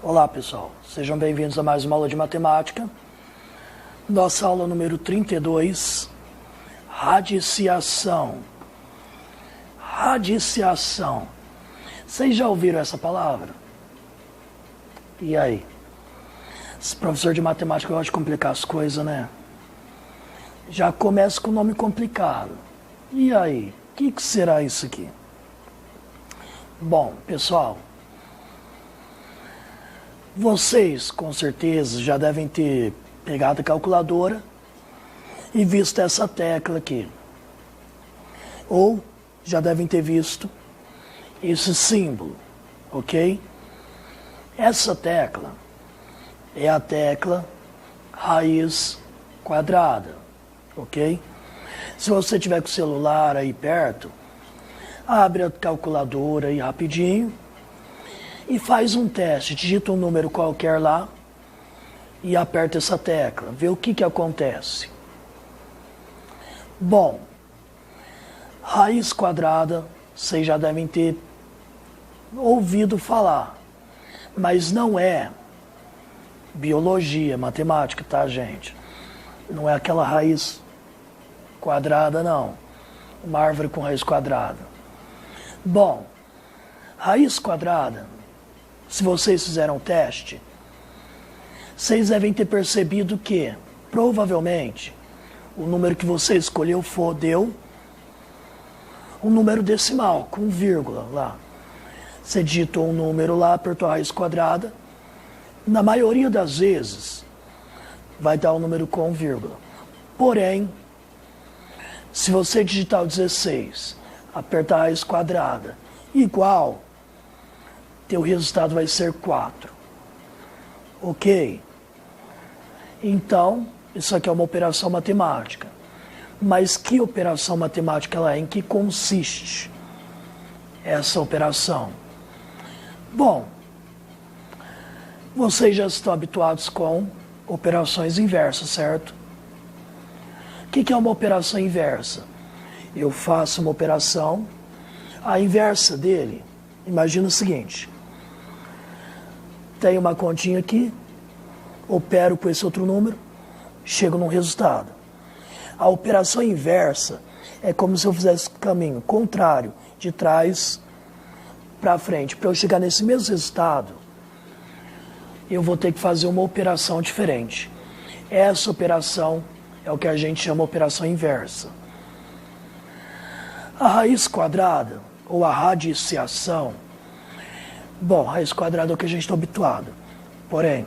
Olá pessoal, sejam bem-vindos a mais uma aula de matemática. Nossa aula número 32, radiciação. Radiciação. Vocês já ouviram essa palavra? E aí? Esse professor de matemática gosta de complicar as coisas, né? Já começa com o nome complicado. E aí? O que será isso aqui? Bom, pessoal, vocês, com certeza, já devem ter pegado a calculadora e visto essa tecla aqui. Ou já devem ter visto esse símbolo, ok? Essa tecla é a tecla raiz quadrada, ok? Se você tiver com o celular aí perto, abre a calculadora aí rapidinho e faz um teste, digita um número qualquer lá e aperta essa tecla, vê o que acontece. Bom, raiz quadrada, vocês já devem ter ouvido falar, mas não é biologia, matemática, tá, gente? Não é aquela raiz quadrada, não. Uma árvore com raiz quadrada. Bom, raiz quadrada, se vocês fizeram o teste, vocês devem ter percebido que, provavelmente, o número que você escolheu deu um número decimal, com vírgula lá. Você digitou um número lá, apertou a raiz quadrada, na maioria das vezes, vai dar um número com vírgula. Porém, se você digitar o 16, apertar a raiz quadrada, igual, teu resultado vai ser 4. Ok? Então, isso aqui é uma operação matemática. Mas que operação matemática ela é? Em que consiste essa operação? Bom, vocês já estão habituados com operações inversas, certo? O que é uma operação inversa? Eu faço uma operação, a inversa dele, imagina o seguinte: tenho uma continha aqui, opero com esse outro número, chego num resultado. A operação inversa é como se eu fizesse o caminho contrário, de trás para frente. Para eu chegar nesse mesmo resultado, eu vou ter que fazer uma operação diferente. Essa operação é o que a gente chama de operação inversa. A raiz quadrada, ou a radiciação, bom, raiz quadrada é o que a gente está habituado. Porém,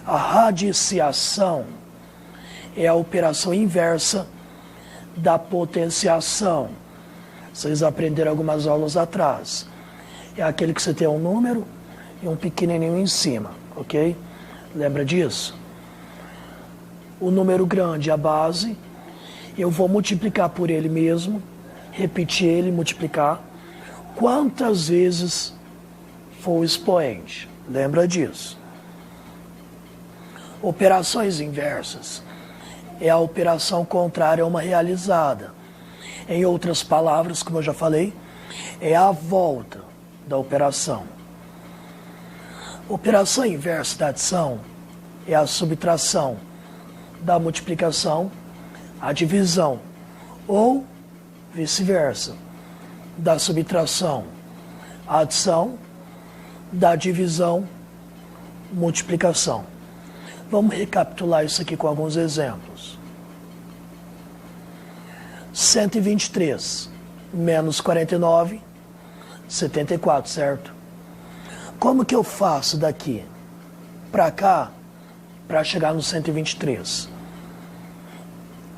a radiciação é a operação inversa da potenciação. Vocês aprenderam algumas aulas atrás. É aquele que você tem um número e um pequenininho em cima, ok? Lembra disso? O número grande, a base, eu vou multiplicar por ele mesmo, repetir ele, multiplicar, quantas vezes for o expoente. Lembra disso? Operações inversas é a operação contrária a uma realizada. Em outras palavras, como eu já falei, é a volta da operação. Operação inversa da adição é a subtração da multiplicação à divisão, ou vice-versa, da subtração à adição, da divisão, multiplicação. Vamos recapitular isso aqui com alguns exemplos. 123 menos 49, 74, certo? Como que eu faço daqui para cá para chegar no 123?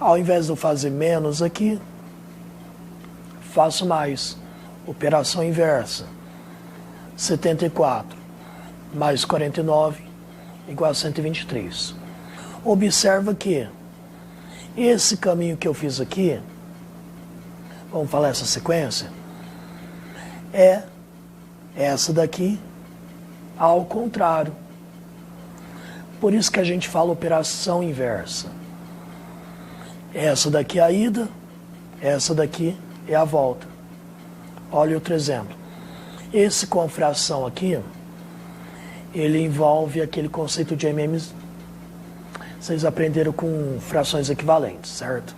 Ao invés de eu fazer menos aqui, faço mais. Operação inversa. 74 mais 49 igual a 123. Observa que esse caminho que eu fiz aqui, vamos falar essa sequência, é essa daqui ao contrário. Por isso que a gente fala operação inversa. Essa daqui é a ida, essa daqui é a volta. Olha outro exemplo. Esse com fração aqui ele envolve aquele conceito de MM. Vocês aprenderam com frações equivalentes, certo?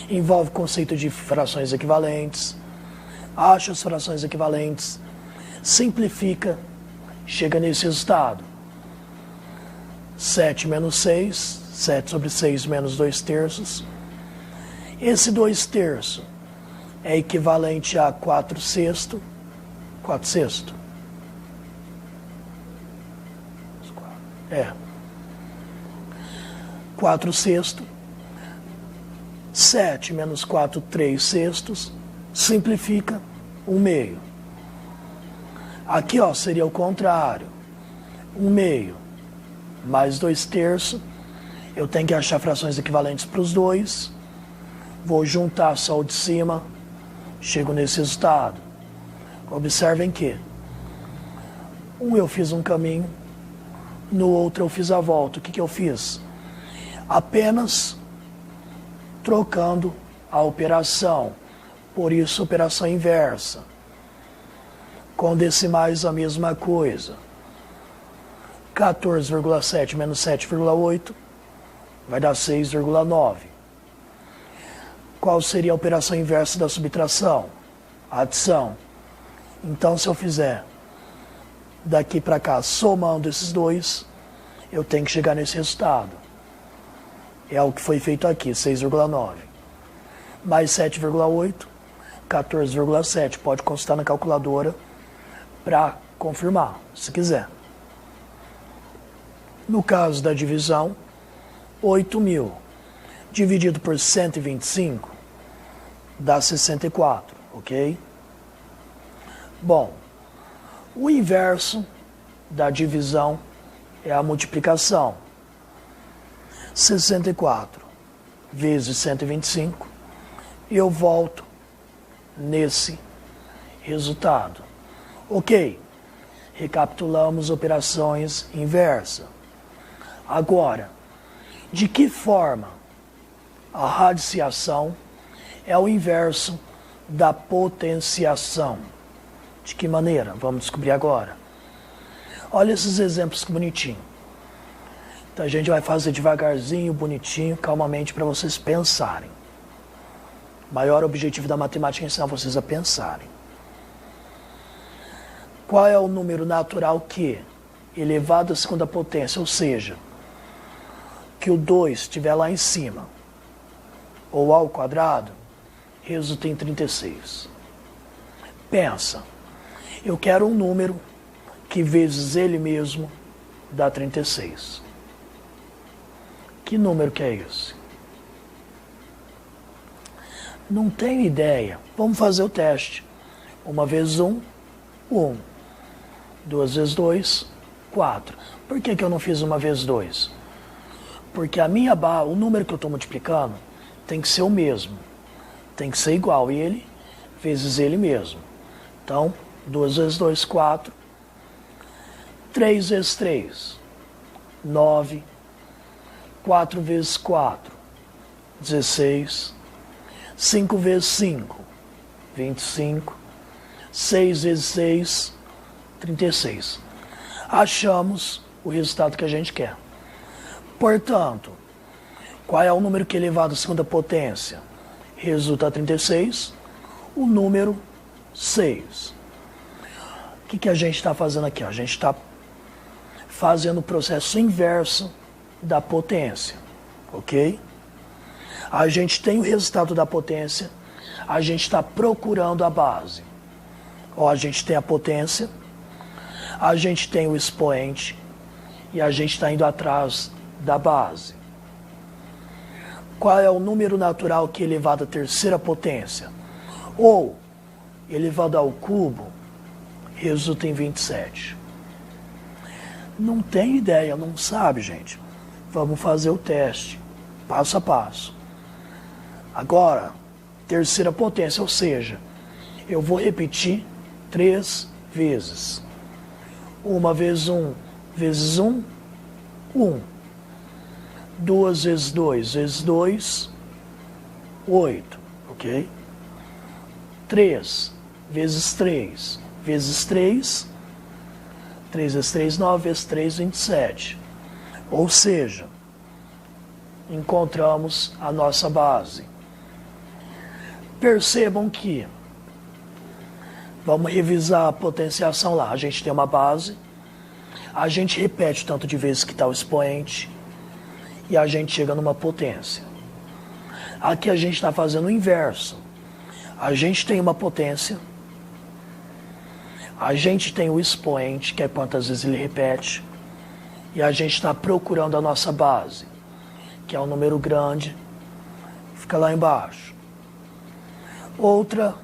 Envolve o conceito de frações equivalentes, acha as frações equivalentes, simplifica, chega nesse resultado. 7 menos 6, 7 sobre 6 menos 2 terços. Esse 2 terços é equivalente a 4 sextos. 4 sextos? É. 4 sextos. 7 menos 4, 3 sextos. Simplifica, 1 meio. Aqui, ó, seria o contrário. 1 meio mais 2 terços. Eu tenho que achar frações equivalentes para os dois. Vou juntar só o de cima. Chego nesse resultado. Observem que eu fiz um caminho, no outro eu fiz a volta. O que eu fiz? Apenas trocando a operação. Por isso, operação inversa. Com decimais, a mesma coisa. 14,7 menos 7,8 vai dar 6,9. Qual seria a operação inversa da subtração? A adição. Então, se eu fizer daqui para cá, somando esses dois, eu tenho que chegar nesse resultado. É o que foi feito aqui, 6,9. Mais 7,8, 14,7. Pode consultar na calculadora para confirmar, se quiser. No caso da divisão, 8.000 dividido por 125 dá 64, ok? Bom, o inverso da divisão é a multiplicação. 64 vezes 125, e eu volto nesse resultado. Ok, recapitulamos operações inversa. Agora, de que forma a radiciação é o inverso da potenciação? De que maneira? Vamos descobrir agora. Olha esses exemplos que bonitinho. Então a gente vai fazer devagarzinho, bonitinho, calmamente, para vocês pensarem. O maior objetivo da matemática é ensinar vocês a pensarem. Qual é o número natural que, elevado à segunda potência, ou seja, que o 2 estiver lá em cima, ou ao quadrado, resulta em 36. Pensa, eu quero um número que vezes ele mesmo dá 36. Que número que é esse? Não tenho ideia. Vamos fazer o teste. 1 vezes 1, 1. 2 vezes 2, 4. Por que eu não fiz 1 vezes 2? Porque o número que eu estou multiplicando tem que ser o mesmo. Tem que ser igual a ele vezes ele mesmo. Então, 2 vezes 2, 4. 3 vezes 3, 9. 4 vezes 4, 16. 5 vezes 5, 25. 6 vezes 6, 36. Achamos o resultado que a gente quer. Portanto, qual é o número que é elevado à segunda potência? Resulta 36. O número 6. O que a gente está fazendo aqui? A gente está fazendo o processo inverso da potência. Ok? A gente tem o resultado da potência. A gente está procurando a base. Ó, a gente tem a potência. A gente tem o expoente. E a gente está indo atrás da base. Qual é o número natural que é elevado à terceira potência? Ou, elevado ao cubo, resulta em 27. Não tem ideia, não sabe, gente. Vamos fazer o teste, passo a passo. Agora, terceira potência, ou seja, eu vou repetir 3 vezes. 1 vezes 1 vezes 1, 1. 2 vezes 2 vezes 2, 8, ok? 3 vezes 3 vezes 3, 3 vezes 3, 9 vezes 3, 27. Ou seja, encontramos a nossa base. Percebam que, vamos revisar a potenciação lá, a gente tem uma base, a gente repete o tanto de vezes que está o expoente e a gente chega numa potência. Aqui a gente está fazendo o inverso. A gente tem uma potência, a gente tem o expoente, que é quantas vezes ele repete, e a gente está procurando a nossa base, que é um número grande, fica lá embaixo. Outra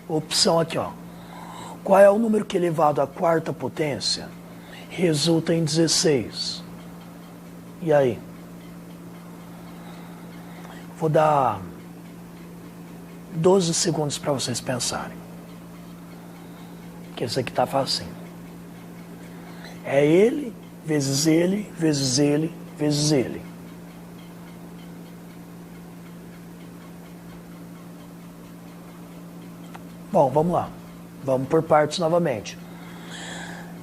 opção aqui, ó. Qual é o número que elevado à quarta potência resulta em 16? E aí? Vou dar 12 segundos para vocês pensarem. Que esse aqui tá facinho. É ele, vezes ele, vezes ele, vezes ele. Bom, vamos lá. Vamos por partes novamente.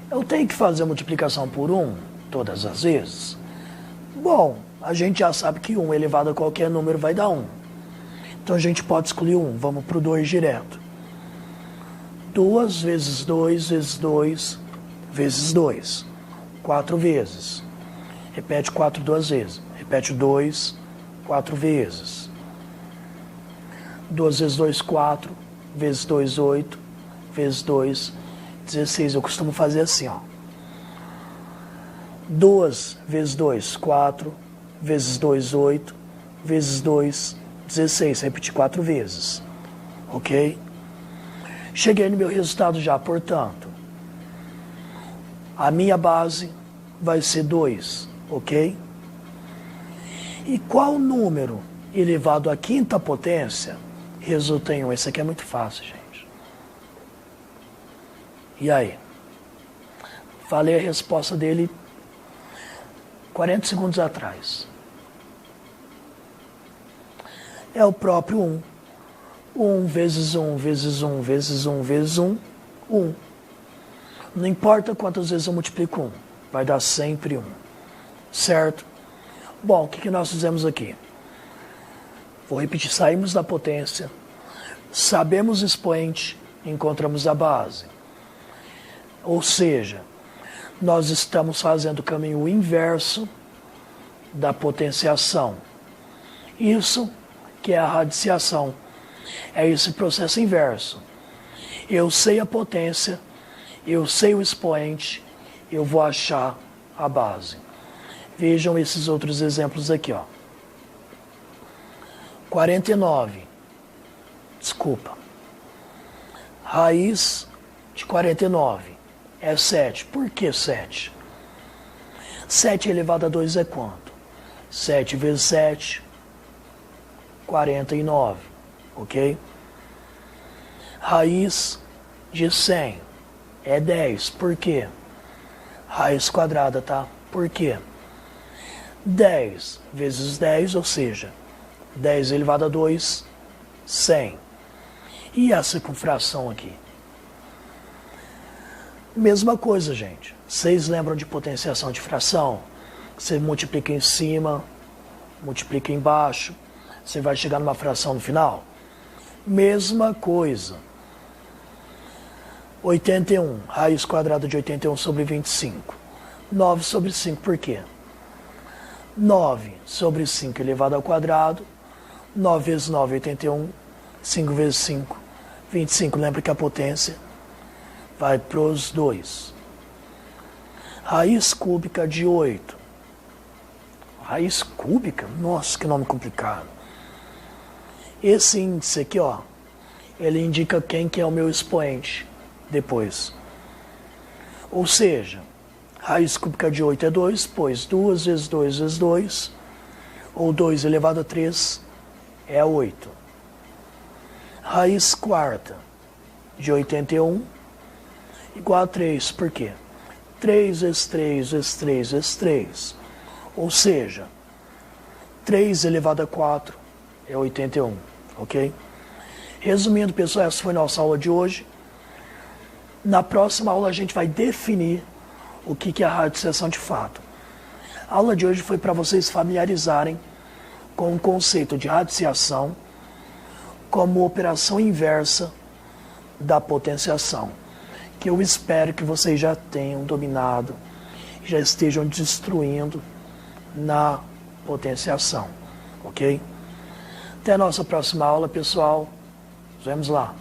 Eu tenho que fazer a multiplicação por 1 todas as vezes? Bom, a gente já sabe que 1 elevado a qualquer número vai dar 1. Então a gente pode escolher 1. Vamos para o 2 direto. 2 vezes 2 vezes 2 vezes 2. 4 vezes. Repete 4 duas vezes. Repete 2 4 vezes. 2 vezes 2, 4. Vezes 2, 8. Vezes 2, 16. Eu costumo fazer assim, ó. 2 vezes 2, 4. Vezes 2, 8. Vezes 2, 16. Repetir 4 vezes. Ok? Cheguei no meu resultado já, portanto, a minha base vai ser 2, ok? E qual número elevado à quinta potência resulta em 1? Esse aqui é muito fácil, gente. E aí? Falei a resposta dele 40 segundos atrás. É o próprio 1. 1 vezes 1 vezes 1 vezes 1 vezes 1, 1. Não importa quantas vezes eu multiplico 1, vai dar sempre 1. Certo? Bom, o que nós fizemos aqui? Vou repetir, saímos da potência, sabemos o expoente, encontramos a base. Ou seja, nós estamos fazendo o caminho inverso da potenciação. Isso que é a radiciação. É esse processo inverso. Eu sei a potência, eu sei o expoente, eu vou achar a base. Vejam esses outros exemplos aqui, ó. 49. Desculpa. Raiz de 49 é 7. Por que 7? 7 elevado a 2 é quanto? 7 vezes 7, 49. Ok? Raiz de 100 é 10. Por quê? Raiz quadrada, tá? Por quê? 10 vezes 10, ou seja, 10 elevado a 2, 100. E essa com fração aqui? Mesma coisa, gente. Vocês lembram de potenciação de fração? Você multiplica em cima, multiplica embaixo, você vai chegar numa fração no final? Mesma coisa. 81, raiz quadrada de 81 sobre 25. 9 sobre 5, por quê? 9 sobre 5 elevado ao quadrado. 9 vezes 9, 81. 5 vezes 5, 25. Lembra que a potência vai para os 2. Raiz cúbica de 8. Raiz cúbica? Nossa, que nome complicado. Esse índice aqui, ó, ele indica quem que é o meu expoente depois. Ou seja, raiz cúbica de 8 é 2, pois 2 vezes 2 vezes 2, ou 2 elevado a 3, é 8. Raiz quarta de 81 igual a 3, por quê? 3 vezes 3 vezes 3 vezes 3, ou seja, 3 elevado a 4 é 81, ok? Resumindo, pessoal, essa foi nossa aula de hoje. Na próxima aula a gente vai definir o que é a radiciação de fato. A aula de hoje foi para vocês familiarizarem com o conceito de radiciação como operação inversa da potenciação, que eu espero que vocês já tenham dominado, já estejam destruindo na potenciação, ok? Até a nossa próxima aula, pessoal. Nos vemos lá.